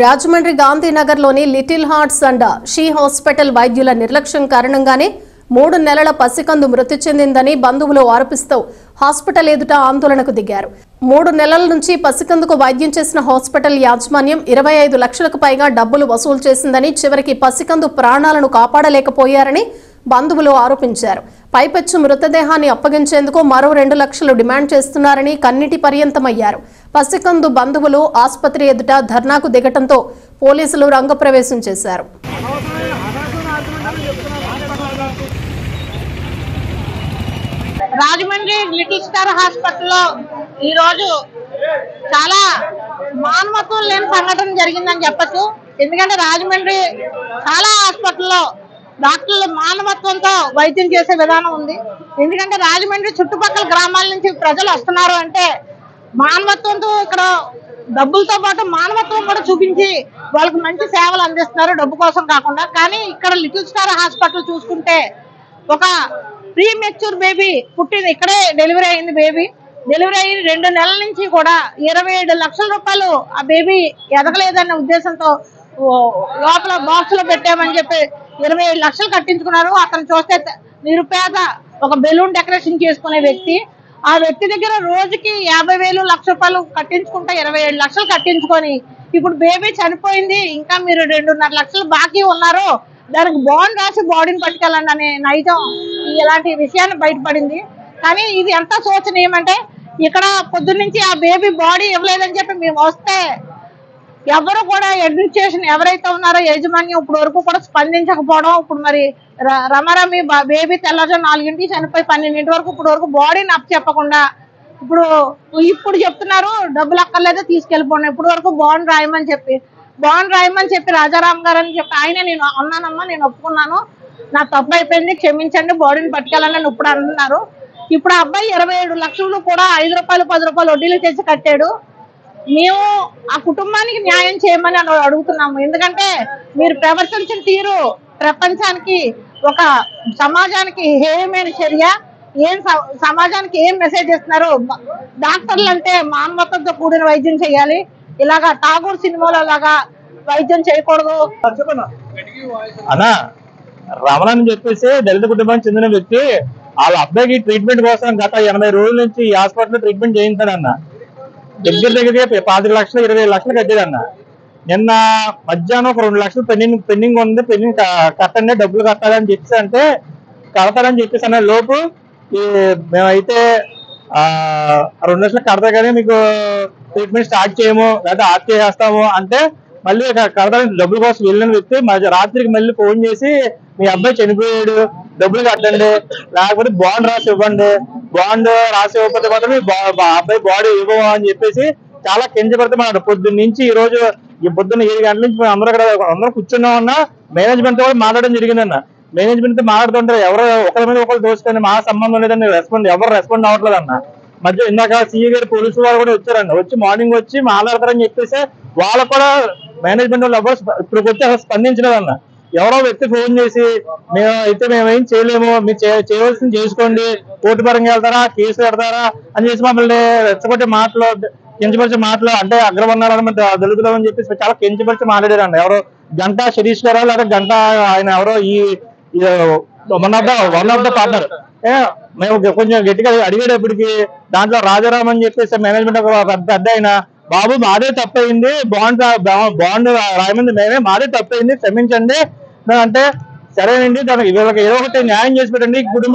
రాజమండ్రి గాంధీనగర్లోని little hearts and she hospital వైద్యుల నిర్లక్ష్యం కారణంగానే 3 నెలల పసికందు మృతి చెందిందని బంధువులు ఆరోపిస్తూ హాస్పిటల్ ఎదుట ఆందోళనకు దిగారు. 3 నెలల నుంచి పసికందుకు వైద్యం చేసిన హాస్పిటల్ యాజమాన్యం 25 లక్షలకు పైగా డబ్బులు వసూలు చేసిందని, చివరికి పసికందు ప్రాణాలను కాపాడలేకపోయారని బంధువులు ఆరోపించారు. పైపెచ్చు మృతదేహాన్ని అప్పగించేందుకు మరో 2 లక్షలు డిమాండ్ చేస్తున్నారని కన్నీటి పర్యంతమయ్యారు. పసికందు బంధువులు ఆసుపత్రి ఎదుట ధర్నాకు దిగటంతో పోలీసులు రంగప్రవేశం చేశారు. రాజమండ్రి లిటిల్ స్టార్ హాస్పిటల్లో ఈరోజు చాలా మానవత్వం లేని సంఘటన జరిగిందని చెప్పచ్చు. ఎందుకంటే రాజమండ్రి చాలా హాస్పిటల్లో డాక్టర్లు మానవత్వంతో వైద్యం చేసే విధానం ఉంది. ఎందుకంటే రాజమండ్రి చుట్టుపక్కల గ్రామాల నుంచి ప్రజలు వస్తున్నారు అంటే మానవత్వంతో ఇక్కడ డబ్బులతో పాటు మానవత్వం కూడా చూపించి వాళ్ళకి మంచి సేవలు అందిస్తున్నారు, డబ్బు కోసం కాకుండా. కానీ ఇక్కడ లిటిల్ స్టార్ హాస్పిటల్ చూసుకుంటే ఒక ప్రీ మెచ్యూర్ బేబీ పుట్టింది, ఇక్కడే డెలివరీ అయింది. బేబీ డెలివరీ అయ్యి 2 నెలల నుంచి కూడా 27 లక్షల రూపాయలు ఆ బేబీ ఎదగలేదన్న ఉద్దేశంతో లోపల బాక్స్ లో పెట్టామని చెప్పి 27 లక్షలు కట్టించుకున్నారు. అతను చూస్తే నిరుపేద, ఒక బెలూన్ డెకరేషన్ చేసుకునే వ్యక్తి. ఆ వ్యక్తి దగ్గర రోజుకి 50,000 లక్ష రూపాయలు కట్టించుకుంటే 27 లక్షలు కట్టించుకొని ఇప్పుడు బేబీ చనిపోయింది, ఇంకా మీరు 2.5 లక్షలు బాకీ ఉన్నారు, దానికి బాండ్ రాసి బాడీని పట్టుకెళ్ళండి అనే నైజం ఇలాంటి విషయాన్ని బయటపడింది. కానీ ఇది ఎంత శోచనీయం అంటే ఇక్కడ పొద్దున్నుంచి ఆ బేబీ బాడీ ఇవ్వలేదని చెప్పి మేము వస్తే ఎవరు కూడా అడ్మినిస్ట్రేషన్ ఎవరైతే ఉన్నారో యాజమాన్యం ఇప్పుడు వరకు కూడా స్పందించకపోవడం. ఇప్పుడు మరి రమారమి బేబీ తెల్లవారు 4 చనిపోయి 12 వరకు ఇప్పుడు వరకు బాడీని చెప్పకుండా ఇప్పుడు చెప్తున్నారు డబ్బులు అక్కర్లేదో తీసుకెళ్ళిపోండి. ఇప్పుడు వరకు బాండ్ రాయమని చెప్పి రాజారాం గారు అని చెప్పి ఆయన నేను అన్నానమ్మా, నేను ఒప్పుకున్నాను, నా తప్పు అయిపోయింది, క్షమించండి, బాడీని పట్టుకెళ్ళాలని ఇప్పుడు అంటున్నారు. ఇప్పుడు ఆ అబ్బాయి 27 లక్షలు కూడా 5 రూపాయలు 10 రూపాయలు వడ్డీలు తెచ్చి కట్టాడు. మేము ఆ కుటుంబానికి న్యాయం చేయమని అడుగుతున్నాము. ఎందుకంటే మీరు ప్రవర్తించిన తీరు ప్రపంచానికి, ఒక సమాజానికి హేయమైన చర్య. సమాజానికి ఏం మెసేజ్ ఇస్తున్నారు? డాక్టర్లు అంటే మానవత్వంతో కూడిన వైద్యం చేయాలి, ఇలాగా ఠాగూర్ సినిమాలో లాగా వైద్యం చేయకూడదు. అన్నా రమణ అని చెప్పేసి దళిత కుటుంబానికి చెందిన వ్యక్తి వాళ్ళ అబ్బాయికి ట్రీట్మెంట్ కోసం గత 80 రోజుల నుంచి ఈ హాస్పిటల్లో ట్రీట్మెంట్ చేయించాడన్న. దగ్గర 25 లక్షలు 20 లక్షలు కట్టాడన్న. నిన్న మధ్యాహ్నం ఒక 2 లక్షలు పెండింగ్ ఉంది, పెండింగ్ కట్టండి, డబ్బులు కట్టాలని చెప్పేసి అంటే కడతారని చెప్పేసి అన్న లోపు మేమైతే 2 లక్షలు కడతా కానీ మీకు ట్రీట్మెంట్ స్టార్ట్ చేయము లేదా ఆఫ్ చేసేస్తాము అంటే మళ్ళీ కడతానికి డబ్బుల కోసం వెళ్ళిన వ్యక్తి రాత్రికి మళ్ళీ ఫోన్ చేసి మీ అబ్బాయి చనిపోయాడు, డబ్బులు కట్టండి, లేకపోతే బాండ్ రాసి ఇవ్వండి, బాండ్ రాసి ఇవ్వకపోతే మాత్రం అబ్బాయి బాడీ ఇవ్వము అని చెప్పేసి చాలా కించపడుతున్నాడు. పొద్దున్న నుంచి ఈ రోజు పొద్దున్న 7 గంటల నుంచి అందరం కూర్చున్నామన్నా మేనేజ్మెంట్ తో కూడా మాట్లాడడం జరిగిందన్న. మేనేజ్మెంట్ తో మాట్లాడుతుంటే ఎవరు ఒకరి మీద ఒకరు దోచుకొని మా సంబంధం లేదని ఎవరు రెస్పాండ్ అవ్వట్లేదు అన్న. మధ్య ఇందాక సీఏ గారు పోలీసు వాళ్ళు కూడా వచ్చారండి, వచ్చి మార్నింగ్ వచ్చి మాట్లాడతారని చెప్పేసి వాళ్ళకు కూడా మేనేజ్మెంట్ వాళ్ళు ఎవరు ఇప్పుడు వచ్చి అసలు స్పందించలేదన్న. ఎవరో వ్యక్తి ఫోన్ చేసి మేమేం చేయలేము, మీరు చేయవలసింది చేసుకోండి, కోర్టు పరంగా వెళ్తారా, కేసు పెడతారా అని చేసి మమ్మల్ని రెచ్చగొట్టే మాటలు, కించపరిచే మాటలు, అంటే అగ్రవర్ణాలని దళితులు అని చెప్పేసి చాలా కించపరిచి మాట్లాడారండి. ఎవరో గంటా శిరీష్ గారా లేదా గంటా ఆయన ఎవరో ఈ వన్ ఆఫ్ ద పార్ట్నర్ మేము కొంచెం గట్టిగా అడిగేటప్పటికి దాంట్లో రాజారాం అని చెప్పేసి మేనేజ్మెంట్ పెద్ద ఆయన, బాబు మాదే తప్పయింది, బాండ్ రాయమంది మేమే, మాదే తప్పయింది, క్షమించండి అంటే సరేనండి, దానికి వీళ్ళకి ఏదో ఒకటి న్యాయం చేసి పెట్టండి కుటుంబం